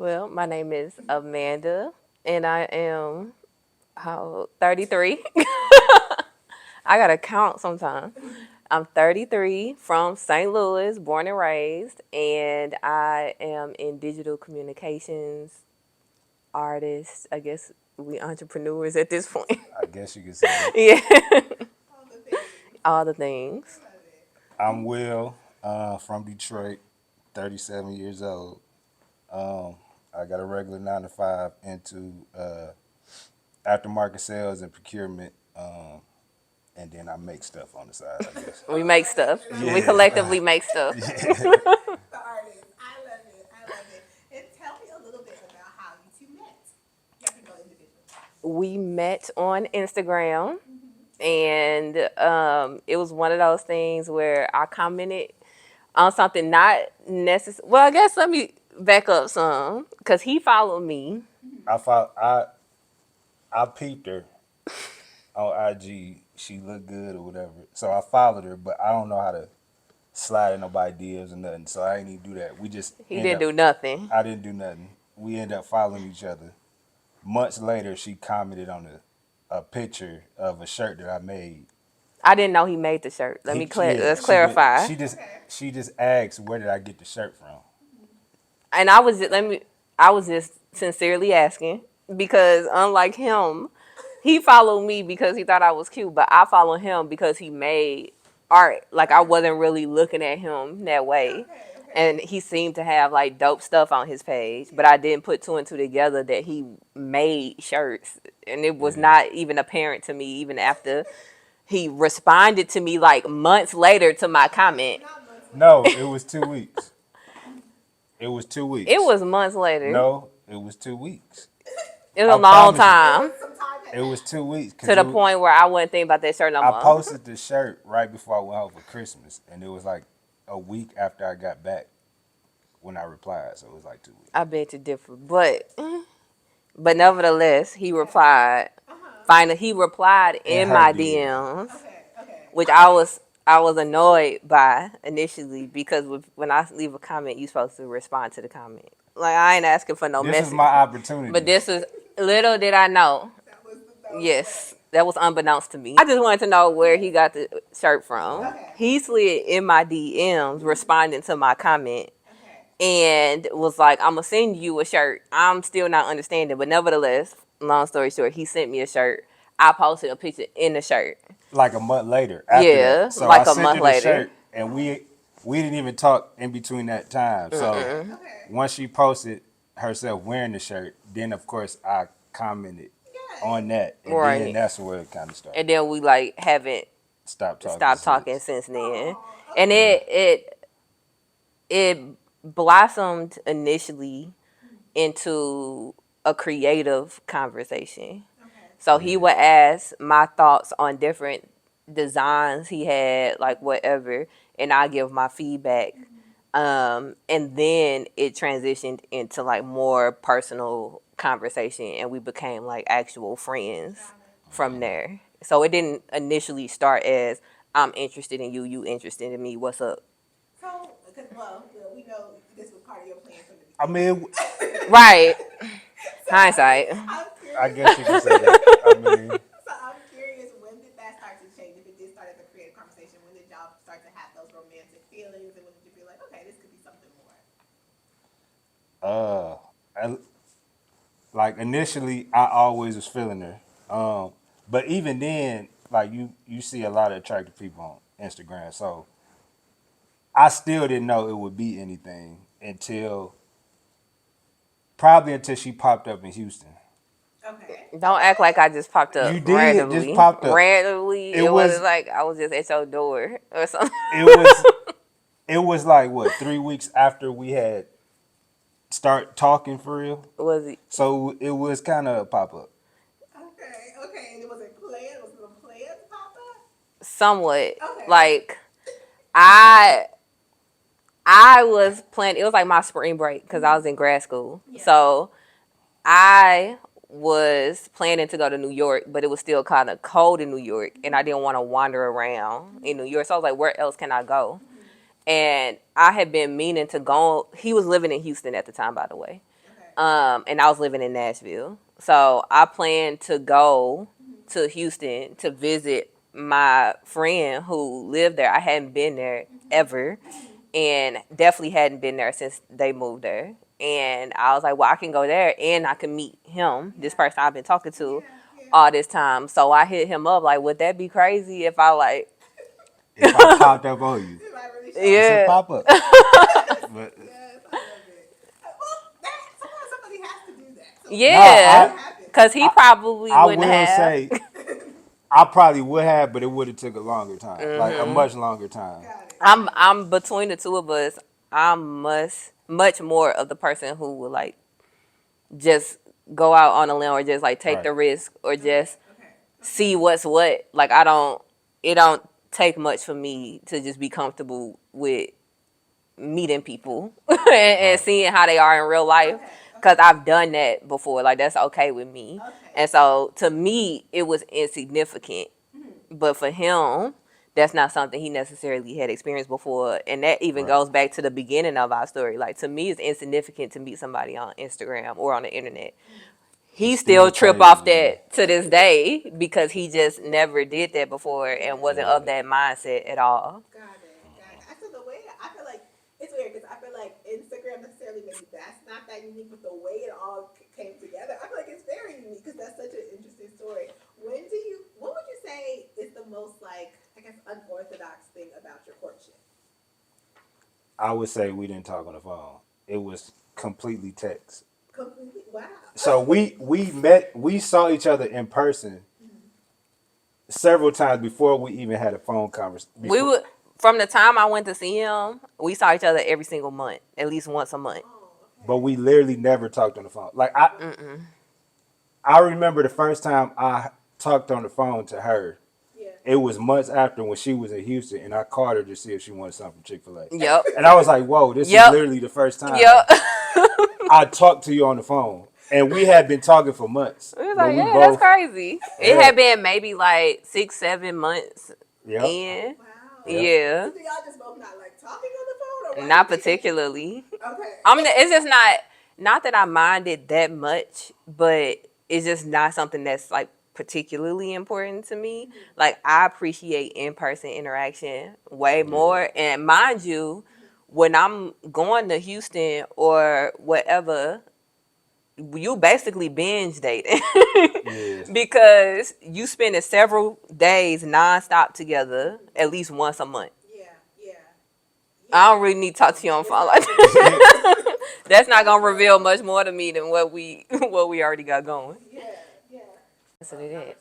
Well, my name is Amanda, and I am 33. I gotta count sometime. I'm 33 from St. Louis, born and raised, and I am in digital communications, artist. I guess we entrepreneurs at this point. I guess you could say that. Yeah, All the things. all the things. I love it. I'm Will, from Detroit, 37 years old. Um, I got a regular 9 to 5 into aftermarket sales and procurement, and then I make stuff on the side, I guess. We make stuff. We Yeah. collectively make stuff. The artist. I love it. I love it. And tell me a little bit about how you two met. Y'all can go individually. We met on Instagram, and it was one of those things where I commented on something not necessary. Well, I guess let me back up some because he followed me. I peeped her on IG. She looked good or whatever, so I followed her. But I don't know how to slide in nobody DMs or nothing, so I ain't even do that. We just He end didn't up- do nothing. I didn't do nothing. We end up following each other. Months later, she commented on a picture of a shirt that I made. I didn't know he made the shirt. Yeah, Let's she clarify. she just asked, where did I get the shirt from? And I was just sincerely asking because unlike him, he followed me because he thought I was cute, but I followed him because he made art. Like I wasn't really looking at him that way. Okay. And he seemed to have like dope stuff on his page, but I didn't put two and two together that he made shirts, and it was not even apparent to me even after he responded to me like months later to my comment. Not months later. No, it was 2 weeks. It was 2 weeks. It was months later. No, it was 2 weeks. It was a I long promise time Some time had It was 2 weeks. 'Cause to the it was- point where I wasn't thinking about that shirt no I more. posted the shirt right before I went home for Christmas, and it was like a week after I got back when I replied, so it was like 2 weeks. I bet you differ, but nevertheless, he replied. Finally, he replied in her my DM. DMs, Okay. which I was annoyed by initially because when I leave a comment, you're supposed to respond to the comment. Like I ain't asking for no This message, is my opportunity. but this is little did I know. That was Yes, that was unbeknownst to me. I just wanted to know where he got the shirt from. Okay. He slid in my DMs responding to my comment Okay. and was like, I'm going to send you a shirt. I'm still not understanding. But nevertheless, long story short, he sent me a shirt. I posted a picture in the shirt. like a month later. After Yeah, that. So like I a sent month her the later. shirt, and we didn't even talk in between that time. So Okay. once she posted herself wearing the shirt, then of course I commented on that, and Right. then that's where it kind of started. And then we like haven't Stopped talking since then. And it blossomed initially into a creative conversation. Okay. So he would ask my thoughts on different designs he had, like whatever, and I give my feedback. And then it transitioned into like more personal conversation, and we became like actual friends from there. So it didn't initially start as I'm interested in you, you interested in me. What's up? So, because we know this was part of your plan from the I beginning. mean, Right. Hindsight. I'm curious. I guess you could say that. I mean, So I'm curious, when did that start to change? If it did start as a creative conversation, when did y'all start to have those romantic feelings, and when did you feel like, okay, this could be something more? like initially, I always was feeling her. But even then, like you see a lot of attractive people on Instagram, so I still didn't know it would be anything until she popped up in Houston. Okay. Don't act like I just popped up. You did, randomly. just popped up. Randomly. It It was- wasn't like I was just at your door or something. It was like what 3 weeks after we had start talking for real. Was it? So it was kind of a pop up. Okay. And it was a plan? Was it a plan to pop up? Somewhat. Okay. Like I was planning. It was like my spring break because I was in grad school. Yeah. So I was planning to go to New York, but it was still kind of cold in New York, and I didn't want to wander around in New York. So I was like, where else can I go? And I had been meaning to go. He was living in Houston at the time, by the way. Okay. And I was living in Nashville. So I planned to go to Houston to visit my friend who lived there. I hadn't been there ever, and definitely hadn't been there since they moved there. And I was like, well, I can go there and I can meet him, this person I've been talking to all this time. So I hit him up like, would that be crazy if I like, If I popped up on you, It might really show. it's a yeah, pop up. But Yes, I love it. Well, sometimes somebody has to do that. So yeah, No, because he probably I wouldn't will have. say I probably would have, but it would have took a longer time, like a much longer time. got it. I'm between the two of us. I'm much more of the person who would like just go out on a limb or just like take Right. the risk or just Okay. see what's what. Like it don't take much for me to just be comfortable with meeting people and seeing how they are in real life. Okay. Because I've done that before. Like, that's okay with me. Okay. And so, to me, it was insignificant. But for him, that's not something he necessarily had experienced before. And that even Right. goes back to the beginning of our story. Like, to me, it's insignificant to meet somebody on Instagram or on the internet. He It's still still trip crazy off to me. that to this day because he just never did that before and wasn't of that mindset at all. Got it. Actually, the way I feel like it's weird because I feel like Instagram necessarily maybe that's not that unique, but the way it all came together, I feel like it's very unique because that's such an interesting story. What would you say is the most like I guess unorthodox thing about your courtship? I would say we didn't talk on the phone. It was completely text. Completely. Wow. So we saw each other in person several times before we even had a phone conversation. We would from the time I went to see him, we saw each other every single month, at least once a month. Oh, okay. But we literally never talked on the phone. Like I remember the first time I talked on the phone to her. Yeah. It was months after when she was in Houston, and I called her to see if she wanted something from Chick-fil-A. Yep. And I was like, "Whoa, this Yep. is literally the first time Yep. I talked to you on the phone." And we had been talking for months. We was but like, we yeah, that's both, crazy. It Yeah. had been maybe like 6-7 months Yep. in. Wow. Yeah. So do y'all just both not like talking on the phone, or why Not you think- particularly. Okay. I mean, it's just not that I mind it that much, but it's just not something that's like particularly important to me. Like, I appreciate in-person interaction way more. And mind you, when I'm going to Houston or whatever, you basically binge dating Yeah. because you spending several days nonstop together at least once a month. Yeah. I don't really need to talk to you on the phone like that. That's not gonna reveal much more to me than what we already got going. Yeah. That's what it is.